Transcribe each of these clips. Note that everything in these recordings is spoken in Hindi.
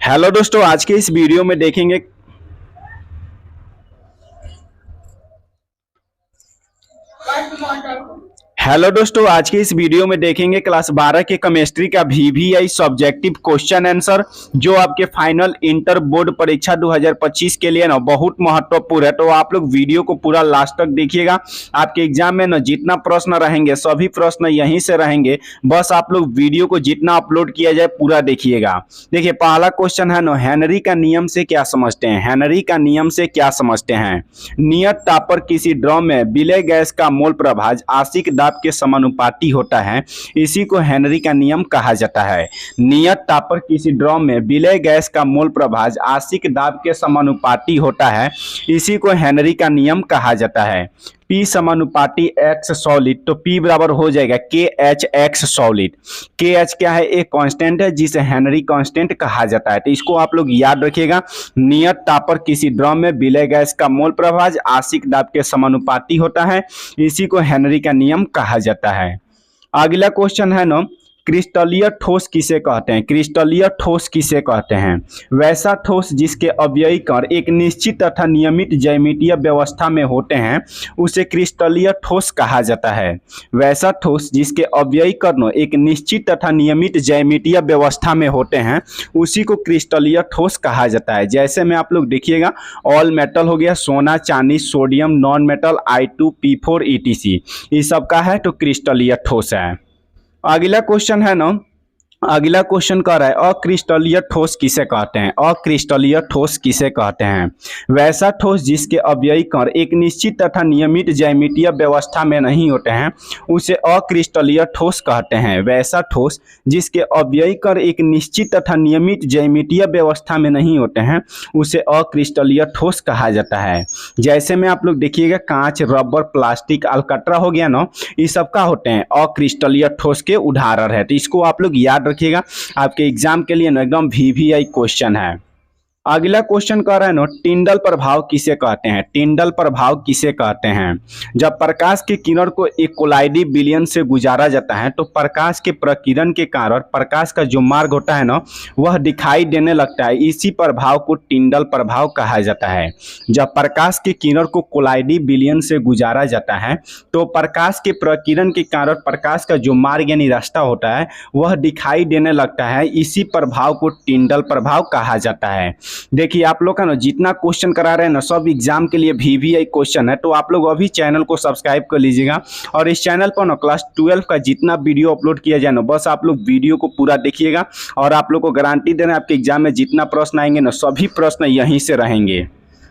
हेलो दोस्तों, आज के इस वीडियो में देखेंगे। हेलो दोस्तों, आज के इस वीडियो में देखेंगे क्लास 12 के केमिस्ट्री का वीवीआई सब्जेक्टिव क्वेश्चन आंसर, जो आपके फाइनल इंटर बोर्ड परीक्षा 2025 के लिए ना बहुत महत्वपूर्ण है। तो आप लोग वीडियो को पूरा लास्ट तक देखिएगा। आपके एग्जाम में ना जितना प्रश्न रहेंगे सभी प्रश्न यहीं से रहेंगे, बस आप लोग वीडियो को जितना अपलोड किया जाए पूरा देखिएगा। देखिए, पहला क्वेश्चन है ना, हेनरी का नियम से क्या समझते हैं। हेनरी का नियम से क्या समझते हैं? नियत ताप पर किसी ड्रम में विलय गैस का मोल प्रभाज आशिक दाब के समानुपाती होता है, इसी को हेनरी का नियम कहा जाता है। नियत ताप पर किसी ड्रम में विलय गैस का मोल प्रभाज आशिक दाब के समानुपाती होता है, इसी को हेनरी का नियम कहा जाता है। P समानुपाती X सॉलिड, तो P बराबर हो जाएगा KH X सॉलिड। KH क्या है? एक कांस्टेंट है जिसे हेनरी कांस्टेंट कहा जाता है। तो इसको आप लोग याद रखिएगा। नियत ताप पर किसी ड्रम में विलय गैस का मोल प्रभाज आशिक दाब के समानुपाती होता है, इसी को हेनरी का नियम कहा जाता है। अगला क्वेश्चन है ना, क्रिस्टलीय ठोस किसे कहते हैं? क्रिस्टलीय ठोस किसे कहते हैं? वैसा ठोस जिसके अवयवी कण एक निश्चित तथा नियमित ज्यामितीय व्यवस्था में होते हैं, उसे क्रिस्टलीय ठोस कहा जाता है। वैसा ठोस जिसके अवयवी कण एक निश्चित तथा नियमित ज्यामितीय व्यवस्था में होते हैं, उसी को क्रिस्टलीय ठोस कहा जाता है। जैसे में आप लोग देखिएगा, ऑल मेटल हो गया, सोना, चांदी, sodium, non metal, I2P4 ETC, ये सब का है तो क्रिस्टलीय ठोस है। अगला क्वेश्चन है ना, अगला क्वेश्चन कह रहा है अक्रिस्टलीय ठोस किसे कहते हैं? अक्रिस्टलीय ठोस किसे कहते हैं? वैसा ठोस जिसके अवयवी कण एक निश्चित तथा नियमित ज्यामितीय व्यवस्था में नहीं होते हैं, उसे अक्रिस्टलीय ठोस कहते हैं। वैसा ठोस जिसके अवयवी कण एक निश्चित तथा नियमित ज्यामितीय व्यवस्था में नहीं होते हैं, उसे अक्रिस्टलीय ठोस कहा जाता है। जैसे में आप लोग देखिएगा, कांच, रबर, प्लास्टिक, अलकतरा हो गया ना, ये सब का होते हैं अक्रिस्टलीय ठोस के उदाहरण है। तो इसको आप लोग याद रखिएगा, आपके एग्जाम के लिए एकदम वीवीआई क्वेश्चन है। अगला क्वेश्चन कह रहा है ना, टिंडल प्रभाव किसे कहते हैं? टिंडल प्रभाव किसे कहते हैं? जब प्रकाश के किरण को एक कोलाइडी विलयन से गुजारा जाता है, तो प्रकाश के प्रकिरण के कारण प्रकाश का जो मार्ग होता है ना, वह दिखाई देने लगता है। इसी प्रभाव को टिंडल प्रभाव कहा जाता है। जब प्रकाश के किरण को कोलाइडी विलयन से गुजारा जाता है, तो प्रकाश के प्रकिरण के कारण प्रकाश का जो मार्ग यानी रास्ता होता है, वह दिखाई देने लगता है। इसी प्रभाव को टिंडल प्रभाव कहा जाता है। देखिए, आप लोग का ना जितना क्वेश्चन करा रहे हैं ना, सब एग्जाम के लिए वीवीआई क्वेश्चन है। तो आप लोग अभी चैनल को सब्सक्राइब कर लीजिएगा, और इस चैनल पर ना क्लास 12 का जितना वीडियो अपलोड किया जाए ना, बस आप लोग वीडियो को पूरा देखिएगा। और आप लोग को गारंटी दे रहे हैं, आपके एग्जाम में जितना प्रश्न आएंगे ना, सभी प्रश्न यहीं से रहेंगे।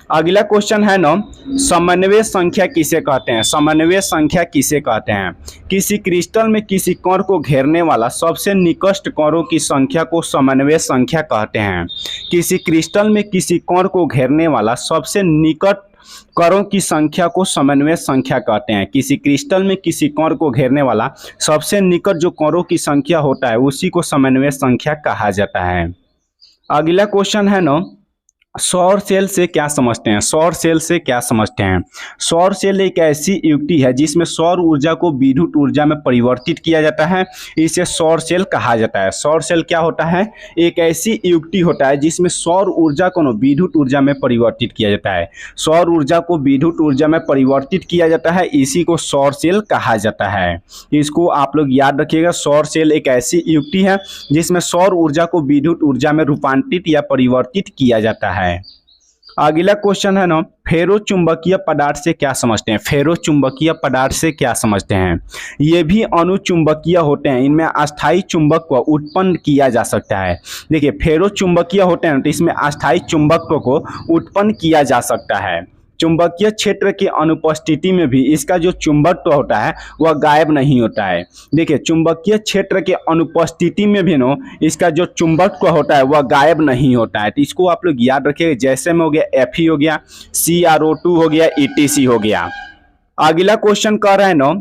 अगला क्वेश्चन है ना, समन्वय संख्या किसे कहते हैं? समन्वय संख्या किसे कहते हैं? किसी क्रिस्टल में किसी कण को घेरने वाला सबसे निकट कणों की संख्या को समन्वय संख्या कहते हैं। किसी क्रिस्टल में किसी कण को घेरने वाला सबसे निकट कणों की संख्या को समन्वय संख्या कहते हैं। किसी क्रिस्टल में किसी कण को घेरने वाला सबसे निकट जो कणों की संख्या होता है, उसी को समन्वय संख्या कहा जाता है। अगला क्वेश्चन है ना, सौर सेल से क्या समझते हैं? सौर सेल से क्या समझते हैं? सौर सेल एक ऐसी युक्ति है जिसमें सौर ऊर्जा को विद्युत ऊर्जा में परिवर्तित किया जाता है, इसे सौर सेल कहा जाता है। सौर सेल क्या होता है? एक ऐसी युक्ति होता है जिसमें सौर ऊर्जा को विद्युत ऊर्जा में परिवर्तित किया जाता है। सौर ऊर्जा को विद्युत ऊर्जा में परिवर्तित किया जाता है, इसी को सौर सेल कहा जाता है। इसको आप लोग याद रखिएगा। सौर सेल एक ऐसी युक्ति है जिसमें सौर ऊर्जा को विद्युत ऊर्जा में रूपांतरित या परिवर्तित किया जाता है। अगला क्वेश्चन है ना, फेरो चुंबकीय पदार्थ से क्या समझते हैं? फेरो चुंबकीय पदार्थ से क्या समझते हैं? ये भी अनुचुंबकीय होते हैं, इनमें अस्थायी चुंबक को उत्पन्न किया जा सकता है। देखिए, फेरो चुंबकीय होते हैं तो इसमें अस्थायी चुंबक को उत्पन्न किया जा सकता है। चुंबकीय क्षेत्र की अनुपस्थिति में भी इसका जो चुंबकत्व होता है वह गायब नहीं होता है। देखिए, चुंबकीय क्षेत्र के अनुपस्थिति में भी नो इसका जो चुंबकत्व होता है वह गायब नहीं होता है। तो इसको आप लोग याद रखिए। जैसे में हो गया Fe हो गया, CrO2 हो गया, ETC हो गया। अगला क्वेश्चन कह रहा है नो,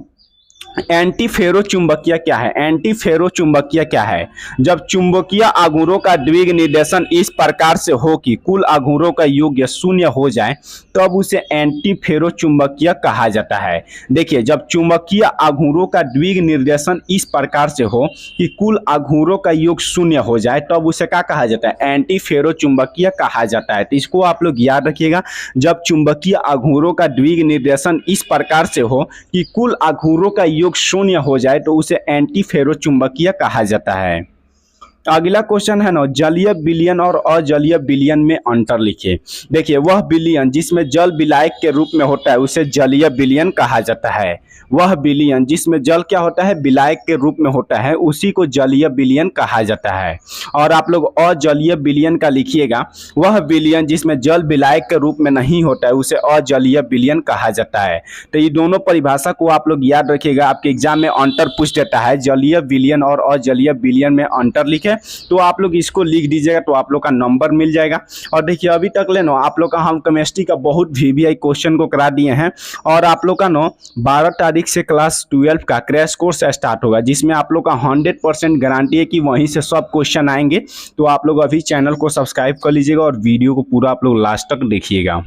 एंटी फेरो चुंबकीय क्या है? एंटी फेरो चुंबकीय क्या है? जब चुंबकीय आघूरों का द्विग निर्देशन इस प्रकार से हो कि कुल आघूरों का योग शून्य हो जाए तब उसे एंटी फेरो चुंबकीय कहा जाता है। देखिए, जब चुंबकीय आघूरों का द्विग निर्देशन इस प्रकार से हो कि कुल आघूरों का योग शून्य हो जाए तब उसे क्या कहा जाता है? एंटी फेरो चुंबकीय कहा जाता है। तो इसको आप लोग याद रखिएगा, जब चुंबकीय आघूरों का द्विग निर्देशन इस प्रकार से हो कि कुल आघूरों का योग शून्य हो जाए तो उसे एंटी फेरो चुंबकीय कहा जाता है। अगला क्वेश्चन है ना, जलीय विलयन और अजलीय विलयन में अंतर लिखिए। देखिए, वह विलयन जिसमें जल विलायक के रूप में होता है उसे जलीय विलयन कहा जाता है। वह विलयन जिसमें जल क्या होता है? विलायक के रूप में होता है, उसी को जलीय विलयन कहा जाता है। और आप लोग अजलीय विलयन का लिखिएगा, वह विलयन जिसमें जल विलायक के रूप में नहीं होता है उसे अजलीय विलयन कहा जाता है। तो ये दोनों परिभाषा को आप लोग याद रखिएगा, आपके एग्जाम में अंतर पूछ देता है, जलीय विलयन और अजलीय विलयन में अंतर लिखे तो आप लोग इसको लिख दीजिएगा तो आप लोग का नंबर मिल जाएगा। और देखिए, अभी तक ले नो आप लोग का हम केमिस्ट्री का बहुत VVI क्वेश्चन को करा दिए हैं और आप लोग का 12 तारीख से क्लास 12 का क्रैश कोर्स स्टार्ट होगा जिसमें आप लोग का 100% गारंटी है कि वहीं से सब क्वेश्चन आएंगे। तो आप लोग अभी चैनल को सब्सक्राइब कर लीजिएगा और वीडियो को पूरा आप लोग लास्ट तक देखिएगा।